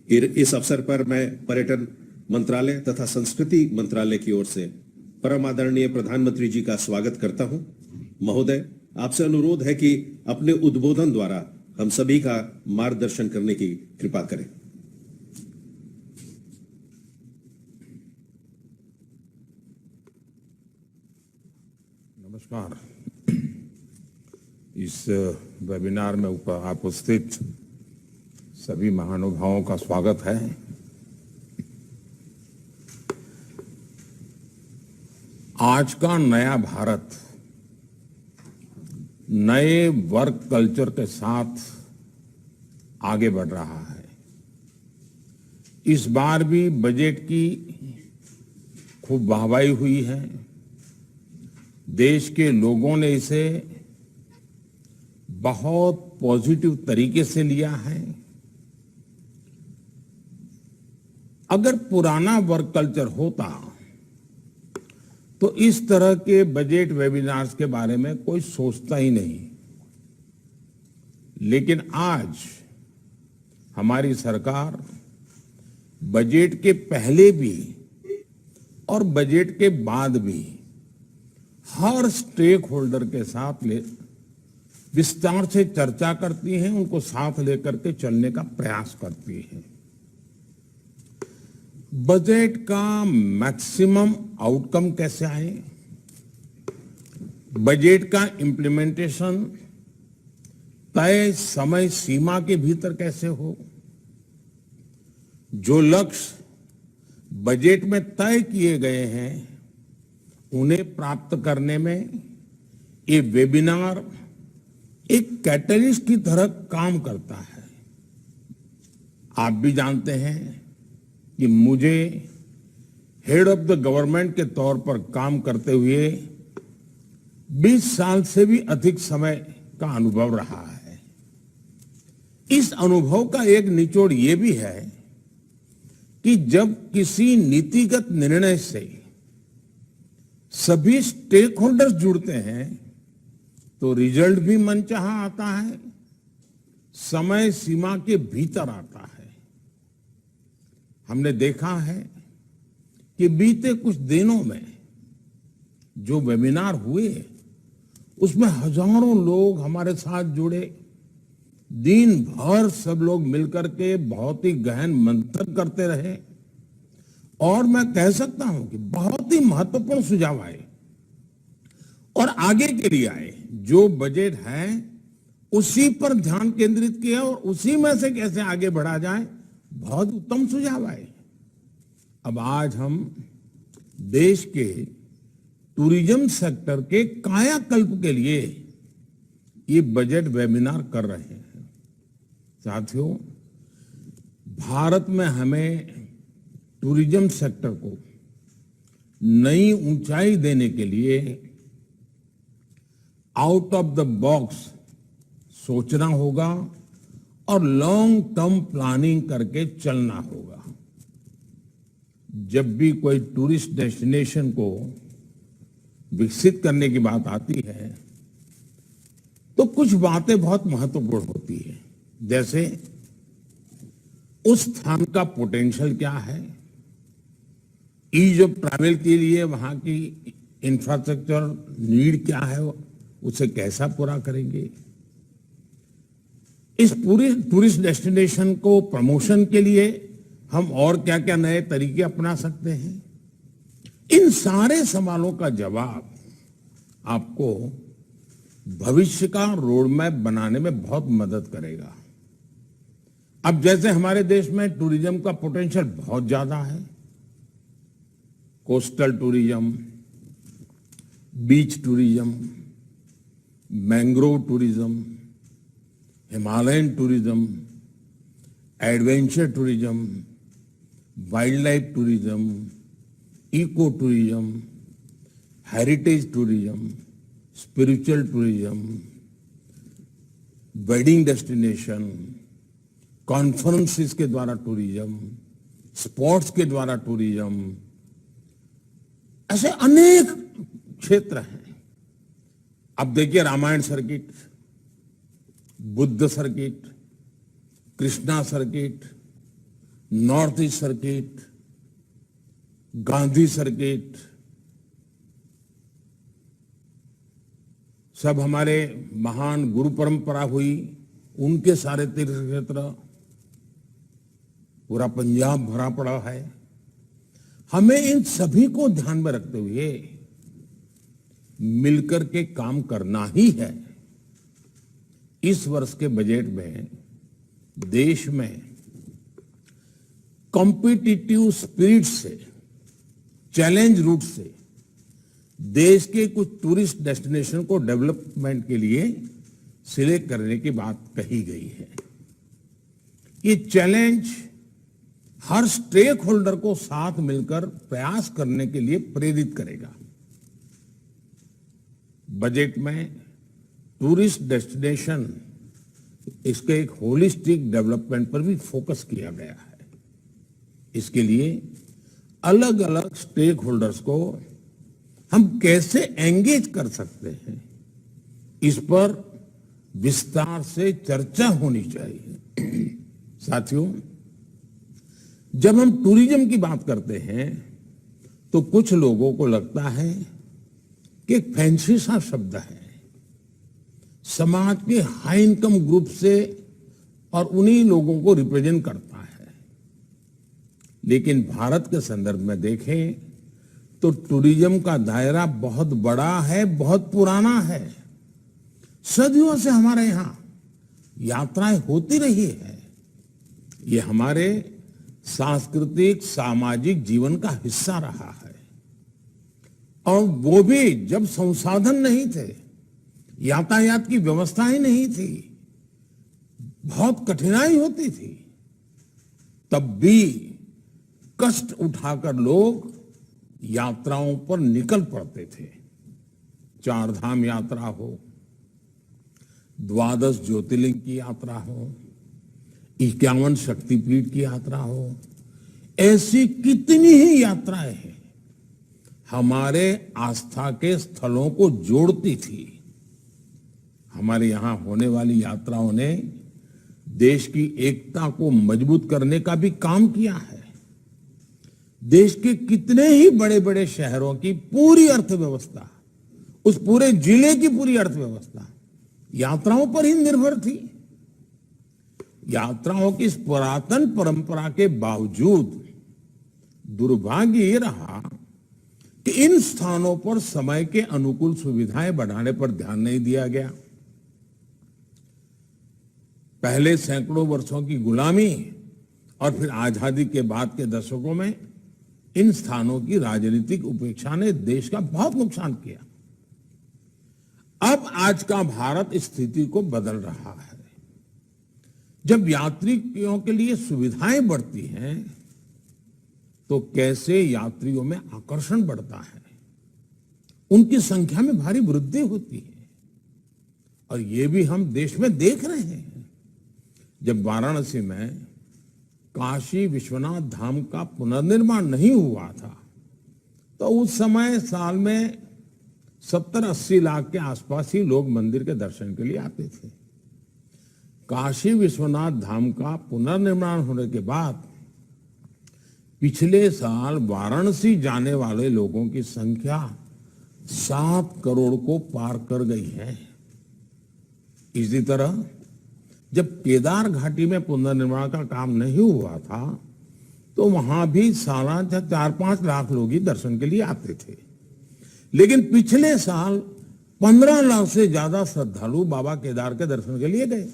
इस अवसर पर मैं पर्यटन मंत्रालय तथा संस्कृति मंत्रालय की ओर से परम आदरणीय प्रधानमंत्री जी का स्वागत करता हूं। महोदय, आपसे अनुरोध है कि अपने उद्बोधन द्वारा हम सभी का मार्गदर्शन करने की कृपा करें। नमस्कार। इस वेबिनार में उपस्थित सभी महानुभावों का स्वागत है। आज का नया भारत नए वर्क कल्चर के साथ आगे बढ़ रहा है। इस बार भी बजट की खूब वाहवाही हुई है। देश के लोगों ने इसे बहुत पॉजिटिव तरीके से लिया है। अगर पुराना वर्क कल्चर होता तो इस तरह के बजट वेबिनार्स के बारे में कोई सोचता ही नहीं। लेकिन आज हमारी सरकार बजट के पहले भी और बजट के बाद भी हर स्टेक होल्डर के साथ विस्तार से चर्चा करती है, उनको साथ लेकर के चलने का प्रयास करती है। बजट का मैक्सिमम आउटकम कैसे आए, बजट का इंप्लीमेंटेशन तय समय सीमा के भीतर कैसे हो, जो लक्ष्य बजट में तय किए गए हैं उन्हें प्राप्त करने में ये वेबिनार एक कैटलिस्ट की तरह काम करता है। आप भी जानते हैं कि मुझे हेड ऑफ द गवर्नमेंट के तौर पर काम करते हुए 20 साल से भी अधिक समय का अनुभव रहा है। इस अनुभव का एक निचोड़ ये भी है कि जब किसी नीतिगत निर्णय से सभी स्टेक होल्डर्स जुड़ते हैं तो रिजल्ट भी मनचाहा आता है, समय सीमा के भीतर आता है। हमने देखा है कि बीते कुछ दिनों में जो वेबिनार हुए उसमें हजारों लोग हमारे साथ जुड़े। दिन भर सब लोग मिलकर के बहुत ही गहन मंथन करते रहे और मैं कह सकता हूं कि बहुत ही महत्वपूर्ण सुझाव आए और आगे के लिए आए। जो बजट है उसी पर ध्यान केंद्रित किया और उसी में से कैसे आगे बढ़ा जाए, बहुत उत्तम सुझाव आए। अब आज हम देश के टूरिज्म सेक्टर के कायाकल्प के लिए ये बजट वेबिनार कर रहे हैं। साथियों, भारत में हमें टूरिज्म सेक्टर को नई ऊंचाई देने के लिए आउट ऑफ द बॉक्स सोचना होगा और लॉन्ग टर्म प्लानिंग करके चलना होगा। जब भी कोई टूरिस्ट डेस्टिनेशन को विकसित करने की बात आती है तो कुछ बातें बहुत महत्वपूर्ण होती है, जैसे उस स्थान का पोटेंशियल क्या है, ईज ऑफ ट्रैवल के लिए वहां की इंफ्रास्ट्रक्चर नीड क्या है, उसे कैसा पूरा करेंगे, इस पूरे टूरिस्ट डेस्टिनेशन को प्रमोशन के लिए हम और क्या क्या नए तरीके अपना सकते हैं। इन सारे सवालों का जवाब आपको भविष्य का रोड मैप बनाने में बहुत मदद करेगा। अब जैसे हमारे देश में टूरिज्म का पोटेंशियल बहुत ज्यादा है, coastal tourism, beach tourism, mangrove tourism, Himalayan tourism, adventure tourism, wildlife tourism, eco tourism, heritage tourism, spiritual tourism, wedding destination, conferences के द्वारा टूरिज्म, स्पोर्ट्स के द्वारा टूरिज्म, ऐसे अनेक क्षेत्र हैं। अब देखिए Ramayana circuit, Buddha circuit, Krishna circuit, north east circuit, Gandhi circuit, सब हमारे महान गुरु परंपरा हुई, उनके सारे तीर्थ क्षेत्र, पूरा पंजाब भरा पड़ा है। हमें इन सभी को ध्यान में रखते हुए मिलकर के काम करना ही है। इस वर्ष के बजट में देश में कॉम्पिटिटिव स्पिरिट से, चैलेंज रूट से देश के कुछ टूरिस्ट डेस्टिनेशन को डेवलपमेंट के लिए सिलेक्ट करने की बात कही गई है। ये चैलेंज हर स्टेक होल्डर को साथ मिलकर प्रयास करने के लिए प्रेरित करेगा। बजट में टूरिस्ट डेस्टिनेशन, इसके एक होलिस्टिक डेवलपमेंट पर भी फोकस किया गया है। इसके लिए अलग अलग स्टेक होल्डर्स को हम कैसे एंगेज कर सकते हैं, इस पर विस्तार से चर्चा होनी चाहिए। साथियों, जब हम टूरिज्म की बात करते हैं तो कुछ लोगों को लगता है कि एक फैंसी सा शब्द है, समाज के हाई इनकम ग्रुप से और उन्हीं लोगों को रिप्रेजेंट करता है। लेकिन भारत के संदर्भ में देखें तो टूरिज्म का दायरा बहुत बड़ा है, बहुत पुराना है। सदियों से हमारे यहां यात्राएं होती रही है। ये हमारे सांस्कृतिक सामाजिक जीवन का हिस्सा रहा है, और वो भी जब संसाधन नहीं थे, यातायात की व्यवस्था ही नहीं थी, बहुत कठिनाई होती थी, तब भी कष्ट उठाकर लोग यात्राओं पर निकल पड़ते थे। चार धाम यात्रा हो, 12 ज्योतिर्लिंग की यात्रा हो, 51 शक्तिपीठ की यात्रा हो, ऐसी कितनी ही यात्राएं हैं हमारे आस्था के स्थलों को जोड़ती थी। हमारे यहां होने वाली यात्राओं ने देश की एकता को मजबूत करने का भी काम किया है। देश के कितने ही बड़े बड़े शहरों की पूरी अर्थव्यवस्था, उस पूरे जिले की पूरी अर्थव्यवस्था यात्राओं पर ही निर्भर थी। यात्राओं की इस पुरातन परंपरा के बावजूद दुर्भाग्य ये रहा कि इन स्थानों पर समय के अनुकूल सुविधाएं बढ़ाने पर ध्यान नहीं दिया गया। पहले सैकड़ों वर्षों की गुलामी और फिर आजादी के बाद के दशकों में इन स्थानों की राजनीतिक उपेक्षा ने देश का बहुत नुकसान किया। अब आज का भारत इस स्थिति को बदल रहा है। जब यात्रियों के लिए सुविधाएं बढ़ती हैं तो कैसे यात्रियों में आकर्षण बढ़ता है, उनकी संख्या में भारी वृद्धि होती है। और ये भी हम देश में देख रहे हैं। जब वाराणसी में काशी विश्वनाथ धाम का पुनर्निर्माण नहीं हुआ था तो उस समय साल में 70-80 लाख के आसपास ही लोग मंदिर के दर्शन के लिए आते थे। काशी विश्वनाथ धाम का पुनर्निर्माण होने के बाद पिछले साल वाराणसी जाने वाले लोगों की संख्या 7 करोड़ को पार कर गई है। इसी तरह जब केदार घाटी में पुनर्निर्माण का काम नहीं हुआ था तो वहां भी सालाना 4-5 लाख लोग ही दर्शन के लिए आते थे। लेकिन पिछले साल 15 लाख से ज्यादा श्रद्धालु बाबा केदार के दर्शन के लिए गए।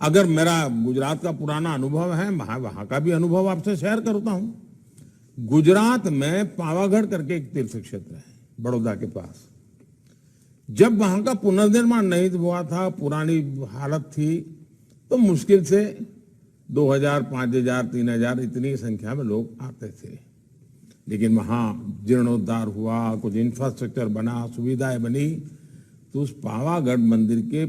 अगर मेरा गुजरात का पुराना अनुभव है, वहां का भी अनुभव आपसे शेयर करता हूं। गुजरात में पावागढ़ करके एक तीर्थ क्षेत्र है बड़ौदा के पास। जब वहां का पुनर्निर्माण नहीं हुआ था, पुरानी हालत थी, तो मुश्किल से 2000, 5000, 3000 इतनी संख्या में लोग आते थे। लेकिन वहां जीर्णोद्धार हुआ, कुछ इंफ्रास्ट्रक्चर बना, सुविधाएं बनी, तो उस पावागढ़ मंदिर के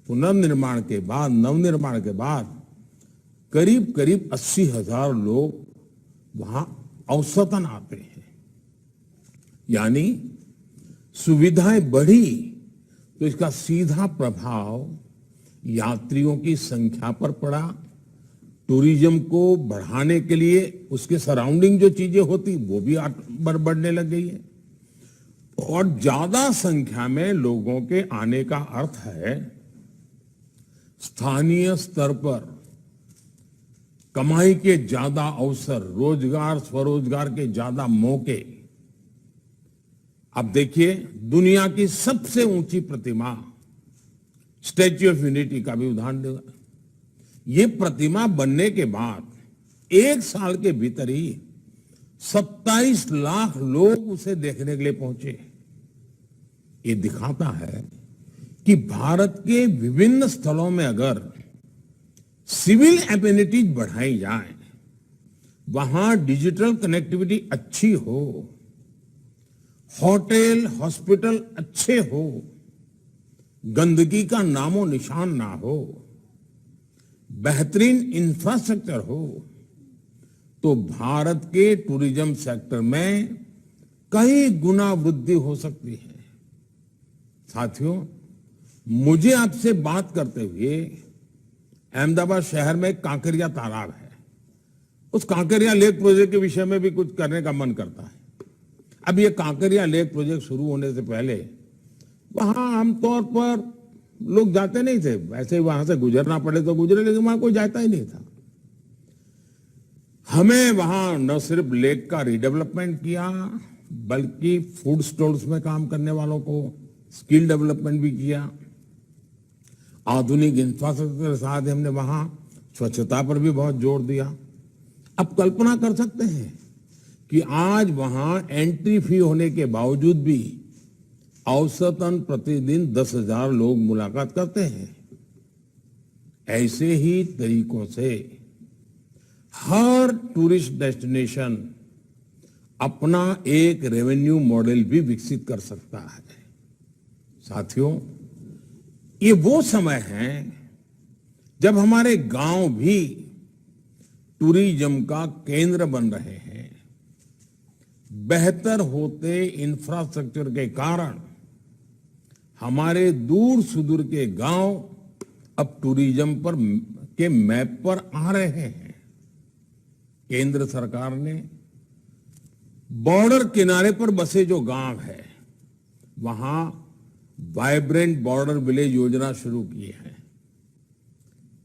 पुनर्निर्माण के बाद, नवनिर्माण के बाद करीब करीब 80,000 लोग वहां औसतन आते हैं। यानी सुविधाएं बढ़ी तो इसका सीधा प्रभाव यात्रियों की संख्या पर पड़ा, टूरिज्म को बढ़ाने के लिए उसके सराउंडिंग जो चीजें होती वो भी बढ़ने लग गई है। और ज्यादा संख्या में लोगों के आने का अर्थ है स्थानीय स्तर पर कमाई के ज्यादा अवसर, रोजगार स्वरोजगार के ज्यादा मौके। अब देखिए, दुनिया की सबसे ऊंची प्रतिमा स्टैच्यू ऑफ यूनिटी का भी उदाहरण देगा। ये प्रतिमा बनने के बाद 1 साल के भीतर ही 27 लाख लोग उसे देखने के लिए पहुंचे। ये दिखाता है कि भारत के विभिन्न स्थलों में अगर सिविल एमेनिटीज बढ़ाई जाए, वहां डिजिटल कनेक्टिविटी अच्छी हो, होटल हॉस्पिटल अच्छे हो, गंदगी का नामो निशान ना हो, बेहतरीन इंफ्रास्ट्रक्चर हो, तो भारत के टूरिज्म सेक्टर में कई गुना वृद्धि हो सकती है। साथियों, मुझे आपसे बात करते हुए अहमदाबाद शहर में कांकरिया तालाब है, उस कांकरिया लेक प्रोजेक्ट के विषय में भी कुछ करने का मन करता है। अब ये कांकरिया लेक प्रोजेक्ट शुरू होने से पहले वहां आमतौर पर लोग जाते नहीं थे, वैसे ही वहां से गुजरना पड़े तो गुजरे, लेकिन वहां कोई जाता ही नहीं था। हमें वहां न सिर्फ लेक का रिडेवलपमेंट किया, बल्कि फूड स्टॉल्स में काम करने वालों को स्किल डेवलपमेंट भी किया। आधुनिक इंफ्रास्ट्रक्चर के साथ हमने वहां स्वच्छता पर भी बहुत जोर दिया। अब कल्पना कर सकते हैं कि आज वहां एंट्री फी होने के बावजूद भी औसतन प्रतिदिन 10,000 लोग मुलाकात करते हैं। ऐसे ही तरीकों से हर टूरिस्ट डेस्टिनेशन अपना एक रेवेन्यू मॉडल भी विकसित कर सकता है। साथियों, ये वो समय है जब हमारे गांव भी टूरिज्म का केंद्र बन रहे हैं। बेहतर होते इंफ्रास्ट्रक्चर के कारण हमारे दूर सुदूर के गांव अब टूरिज्म पर के मैप पर आ रहे हैं। केंद्र सरकार ने बॉर्डर किनारे पर बसे जो गांव है, वहां वाइब्रेंट बॉर्डर विलेज योजना शुरू की है।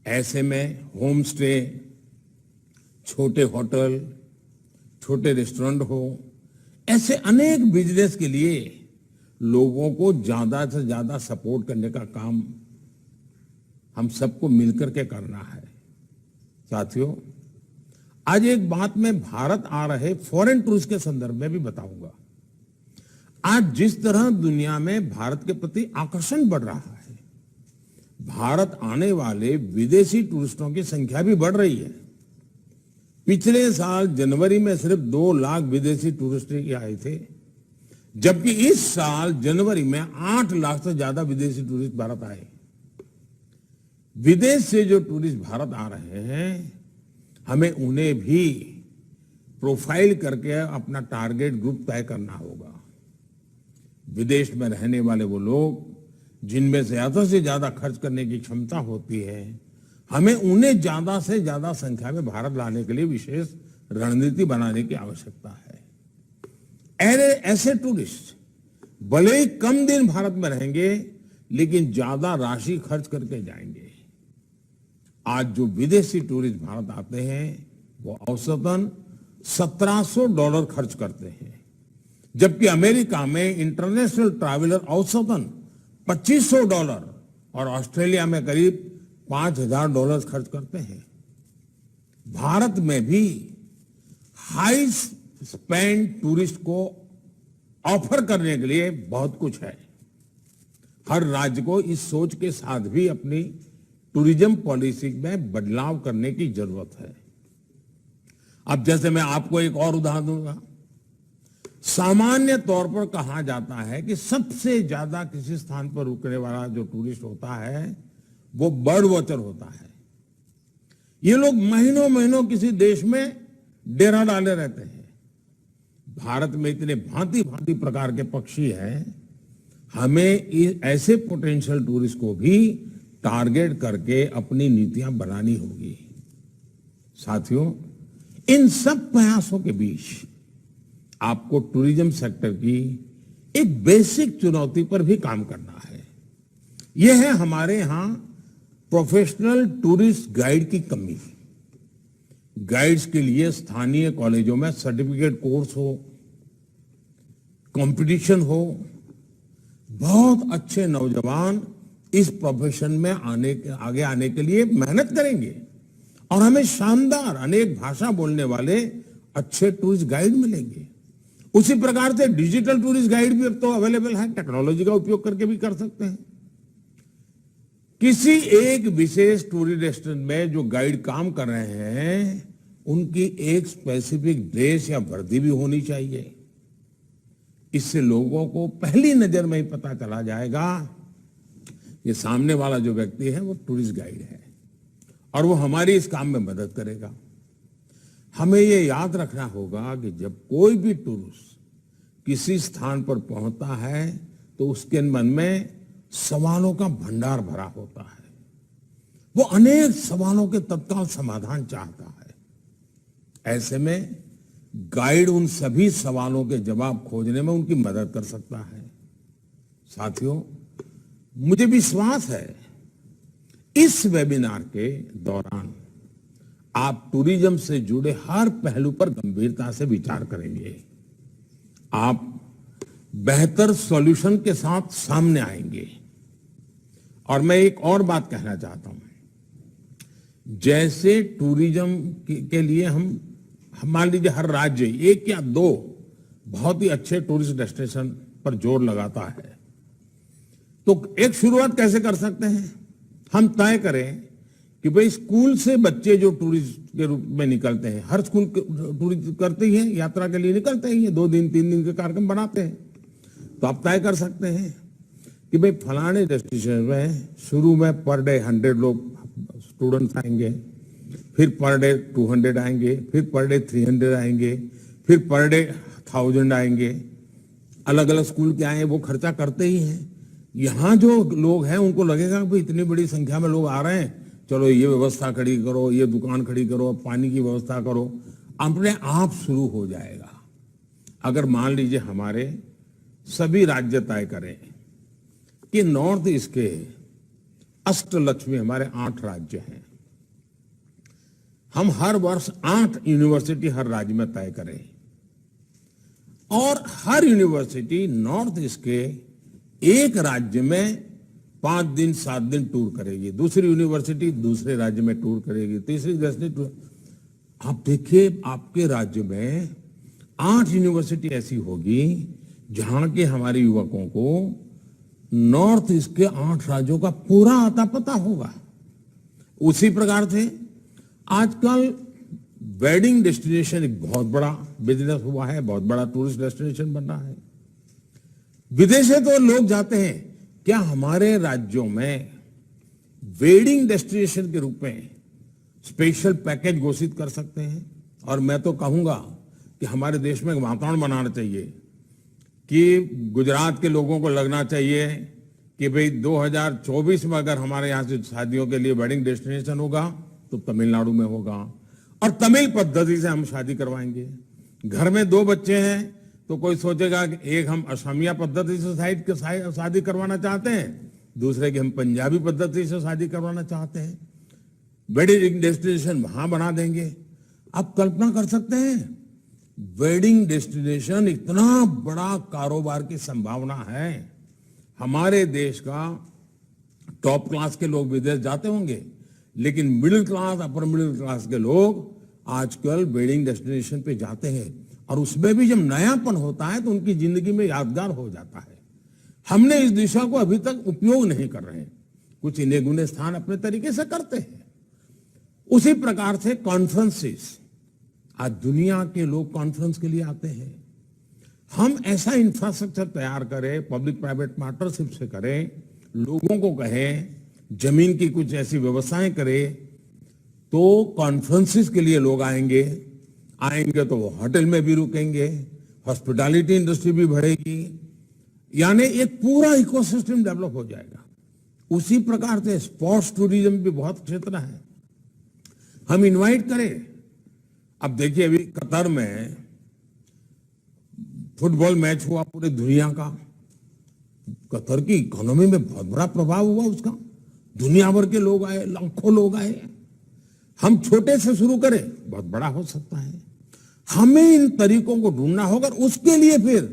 ऐसे में होम स्टे, छोटे होटल, छोटे रेस्टोरेंट हो, ऐसे अनेक बिजनेस के लिए लोगों को ज्यादा से ज्यादा सपोर्ट करने का काम हम सबको मिलकर के करना है। साथियों, आज एक बात मैं भारत आ रहे फॉरेन टूरिस्ट के संदर्भ में भी बताऊंगा। आज जिस तरह दुनिया में भारत के प्रति आकर्षण बढ़ रहा है, भारत आने वाले विदेशी टूरिस्टों की संख्या भी बढ़ रही है। पिछले साल जनवरी में सिर्फ 2 लाख विदेशी टूरिस्ट आए थे, जबकि इस साल जनवरी में 8 लाख से ज्यादा विदेशी टूरिस्ट भारत आए। विदेश से जो टूरिस्ट भारत आ रहे हैं, हमें उन्हें भी प्रोफाइल करके अपना टारगेट ग्रुप तय करना होगा। विदेश में रहने वाले वो लोग जिनमें ज्यादा से ज्यादा खर्च करने की क्षमता होती है, हमें उन्हें ज्यादा से ज्यादा संख्या में भारत लाने के लिए विशेष रणनीति बनाने की आवश्यकता है। ऐसे टूरिस्ट भले ही कम दिन भारत में रहेंगे, लेकिन ज्यादा राशि खर्च करके जाएंगे। आज जो विदेशी टूरिस्ट भारत आते हैं, वो औसतन $1,700 खर्च करते हैं, जबकि अमेरिका में इंटरनेशनल ट्रैवलर औसतन $2,500 और ऑस्ट्रेलिया में करीब $5,000 खर्च करते हैं। भारत में भी हाई स्पेंड टूरिस्ट को ऑफर करने के लिए बहुत कुछ है। हर राज्य को इस सोच के साथ भी अपनी टूरिज्म पॉलिसी में बदलाव करने की जरूरत है। अब जैसे मैं आपको एक और उदाहरण दूंगा। सामान्य तौर पर कहा जाता है कि सबसे ज्यादा किसी स्थान पर रुकने वाला जो टूरिस्ट होता है, वो बर्ड वॉचर होता है। ये लोग महीनों महीनों किसी देश में डेरा डाले रहते हैं। भारत में इतने भांति भांति प्रकार के पक्षी हैं, हमें ऐसे पोटेंशियल टूरिस्ट को भी टारगेट करके अपनी नीतियां बनानी होगी। साथियों, इन सब प्रयासों के बीच आपको टूरिज्म सेक्टर की एक बेसिक चुनौती पर भी काम करना है। यह है हमारे यहां प्रोफेशनल टूरिस्ट गाइड की कमी। गाइड्स के लिए स्थानीय कॉलेजों में सर्टिफिकेट कोर्स हो, कंपटीशन हो, बहुत अच्छे नौजवान इस प्रोफेशन में आगे आने के लिए मेहनत करेंगे और हमें शानदार अनेक भाषा बोलने वाले अच्छे टूरिस्ट गाइड मिलेंगे। उसी प्रकार से डिजिटल टूरिस्ट गाइड भी अब तो अवेलेबल है, टेक्नोलॉजी का उपयोग करके भी कर सकते हैं। किसी एक विशेष टूरिस्ट डेस्टिनेशन में जो गाइड काम कर रहे हैं, उनकी एक स्पेसिफिक ड्रेस या वर्दी भी होनी चाहिए। इससे लोगों को पहली नजर में ही पता चला जाएगा कि सामने वाला जो व्यक्ति है वो टूरिस्ट गाइड है और वो हमारी इस काम में मदद करेगा। हमें ये याद रखना होगा कि जब कोई भी टूरिस्ट किसी स्थान पर पहुंचता है तो उसके मन में सवालों का भंडार भरा होता है। वो अनेक सवालों के तत्काल समाधान चाहता है। ऐसे में गाइड उन सभी सवालों के जवाब खोजने में उनकी मदद कर सकता है। साथियों, मुझे विश्वास है इस वेबिनार के दौरान आप टूरिज्म से जुड़े हर पहलू पर गंभीरता से विचार करेंगे। आप बेहतर सॉल्यूशन के साथ सामने आएंगे। और मैं एक और बात कहना चाहता हूं। जैसे टूरिज्म के लिए हम मान लीजिए हर राज्य एक या दो बहुत ही अच्छे टूरिस्ट डेस्टिनेशन पर जोर लगाता है, तो एक शुरुआत कैसे कर सकते हैं? हम तय करें कि भाई स्कूल से बच्चे जो टूरिस्ट के रूप में निकलते हैं, हर स्कूल टूरिस्ट करते ही हैं, यात्रा के लिए निकलते ही हैं, 2 दिन 3 दिन के कार्यक्रम बनाते हैं। तो आप तय कर सकते हैं कि भाई फलाने डेस्टिनेशन में शुरू में पर डे 100 लोग स्टूडेंट्स आएंगे, फिर पर डे 200 आएंगे, फिर पर डे 300 आएंगे, फिर पर डे 1000 आएंगे। अलग अलग स्कूल के आए वो खर्चा करते ही हैं। यहाँ जो लोग हैं उनको लगेगा कि इतनी बड़ी संख्या में लोग आ रहे हैं, चलो ये व्यवस्था खड़ी करो, ये दुकान खड़ी करो, पानी की व्यवस्था करो, अपने आप शुरू हो जाएगा। अगर मान लीजिए हमारे सभी राज्य तय करें कि नॉर्थ ईस्ट के अष्टलक्ष्मी हमारे 8 राज्य हैं, हम हर वर्ष 8 यूनिवर्सिटी हर राज्य में तय करें और हर यूनिवर्सिटी नॉर्थ ईस्ट के एक राज्य में 5 दिन 7 दिन टूर करेगी, दूसरी यूनिवर्सिटी दूसरे राज्य में टूर करेगी, तीसरी 10 दिन टूर। आप देखिए आपके राज्य में 8 यूनिवर्सिटी ऐसी होगी जहां के हमारे युवकों को नॉर्थ ईस्ट के 8 राज्यों का पूरा आता पता होगा। उसी प्रकार से आजकल वेडिंग डेस्टिनेशन एक बहुत बड़ा बिजनेस हुआ है, बहुत बड़ा टूरिस्ट डेस्टिनेशन बन रहा है। विदेशे तो लोग जाते हैं, क्या हमारे राज्यों में वेडिंग डेस्टिनेशन के रूप में स्पेशल पैकेज घोषित कर सकते हैं? और मैं तो कहूंगा कि हमारे देश में वातावरण बनाना चाहिए कि गुजरात के लोगों को लगना चाहिए कि भाई 2024 में अगर हमारे यहाँ से शादियों के लिए वेडिंग डेस्टिनेशन होगा तो तमिलनाडु में होगा और तमिल पद्धति से हम शादी करवाएंगे। घर में 2 बच्चे हैं तो कोई सोचेगा कि एक हम असमिया पद्धति से शादी करवाना चाहते हैं, दूसरे की हम पंजाबी पद्धति से शादी करवाना चाहते हैं। वेडिंग डेस्टिनेशन वहां बना देंगे। आप कल्पना कर सकते हैं वेडिंग डेस्टिनेशन इतना बड़ा कारोबार की संभावना है। हमारे देश का टॉप क्लास के लोग विदेश जाते होंगे, लेकिन middle class upper middle class के लोग आजकल वेडिंग डेस्टिनेशन पे जाते हैं और उसमें भी जब नयापन होता है तो उनकी जिंदगी में यादगार हो जाता है। हमने इस दिशा को अभी तक उपयोग नहीं कर रहे हैं, कुछ इन्हें गुने स्थान अपने तरीके से करते हैं। उसी प्रकार से कॉन्फ्रेंसेस, आज दुनिया के लोग कॉन्फ्रेंस के लिए आते हैं। हम ऐसा इंफ्रास्ट्रक्चर तैयार करें, पब्लिक प्राइवेट पार्टनरशिप से करें, लोगों को कहें, जमीन की कुछ ऐसी व्यवस्थाएं करें तो कॉन्फ्रेंसेस के लिए लोग आएंगे तो वो होटल में भी रुकेंगे, हॉस्पिटैलिटी इंडस्ट्री भी बढ़ेगी, यानी एक पूरा इकोसिस्टम डेवलप हो जाएगा। उसी प्रकार से स्पोर्ट्स टूरिज्म भी बहुत क्षेत्र है। हम इनवाइट करें अब देखिए अभी कतर में फुटबॉल मैच हुआ पूरे दुनिया का। कतर की इकोनॉमी में बहुत बड़ा प्रभाव हुआ उसका। दुनिया भर के लोग आए, लाखों लोग आए। हम छोटे से शुरू करें, बहुत बड़ा हो सकता है। हमें इन तरीकों को ढूंढना होगा। उसके लिए फिर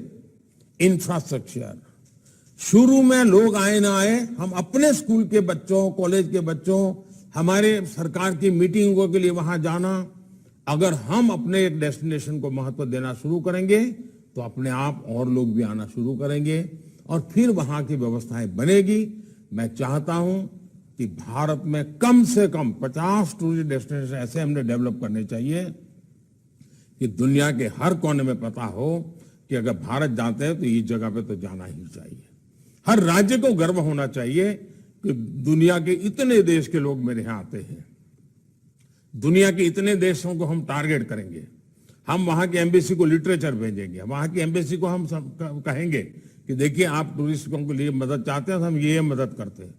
इंफ्रास्ट्रक्चर, शुरू में लोग आए ना आए, हम अपने स्कूल के बच्चों, कॉलेज के बच्चों, हमारे सरकार की मीटिंगों के लिए वहां जाना, अगर हम अपने एक डेस्टिनेशन को महत्व देना शुरू करेंगे तो अपने आप और लोग भी आना शुरू करेंगे और फिर वहां की व्यवस्थाएं बनेगी। मैं चाहता हूं कि भारत में कम से कम 50 टूरिस्ट डेस्टिनेशन ऐसे हमने डेवलप करने चाहिए कि दुनिया के हर कोने में पता हो कि अगर भारत जाते हैं तो इस जगह पे तो जाना ही चाहिए। हर राज्य को गर्व होना चाहिए कि दुनिया के इतने देश के लोग मेरे यहाँ आते हैं। दुनिया के इतने देशों को हम टारगेट करेंगे। हम वहां की एम्बेसी को लिटरेचर भेजेंगे, वहां की एम्बेसी को हम कहेंगे कि देखिए आप टूरिस्टों के लिए मदद चाहते हैं तो हम ये मदद करते हैं।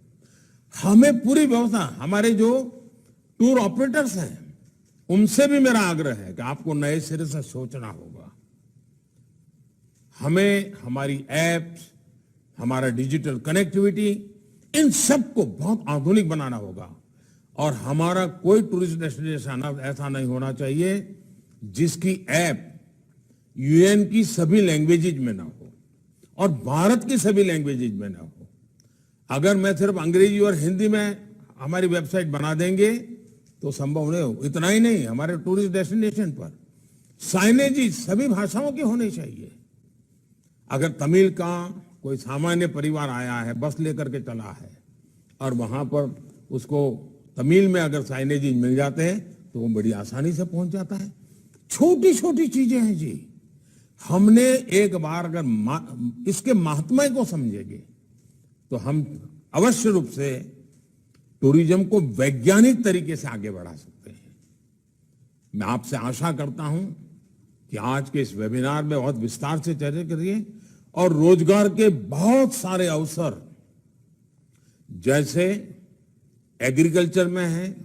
हमें पूरी व्यवस्था, हमारे जो टूर ऑपरेटर्स हैं उनसे भी मेरा आग्रह है कि आपको नए सिरे से सोचना होगा। हमें हमारी एप्स, हमारा डिजिटल कनेक्टिविटी, इन सब को बहुत आधुनिक बनाना होगा। और हमारा कोई टूरिस्ट डेस्टिनेशन ऐसा नहीं होना चाहिए जिसकी ऐप यूएन की सभी लैंग्वेजेज में ना हो और भारत की सभी लैंग्वेजेज में ना हो। अगर मैं सिर्फ अंग्रेजी और हिंदी में हमारी वेबसाइट बना देंगे तो संभव नहीं हो। इतना ही नहीं, हमारे टूरिस्ट डेस्टिनेशन पर साइनेज सभी भाषाओं के होने चाहिए। अगर तमिल का कोई सामान्य परिवार आया है, बस लेकर के चला है और वहां पर उसको तमिल में अगर साइनेज मिल जाते हैं तो वो बड़ी आसानी से पहुंच जाता है। छोटी छोटी चीजें हैं जी। हमने एक बार अगर इसके महात्म्य को समझेंगे तो हम अवश्य रूप से टूरिज्म को वैज्ञानिक तरीके से आगे बढ़ा सकते हैं। मैं आपसे आशा करता हूं कि आज के इस वेबिनार में बहुत विस्तार से चर्चा करिए और रोजगार के बहुत सारे अवसर जैसे एग्रीकल्चर में है,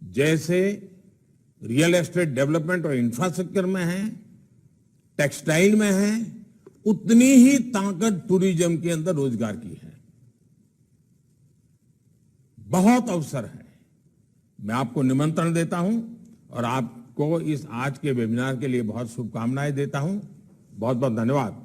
जैसे रियल एस्टेट डेवलपमेंट और इंफ्रास्ट्रक्चर में है, टेक्सटाइल में है, उतनी ही ताकत टूरिज्म के अंदर रोजगार की है। बहुत अवसर है। मैं आपको निमंत्रण देता हूं और आपको इस आज के वेबिनार के लिए बहुत शुभकामनाएं देता हूं। बहुत बहुत धन्यवाद।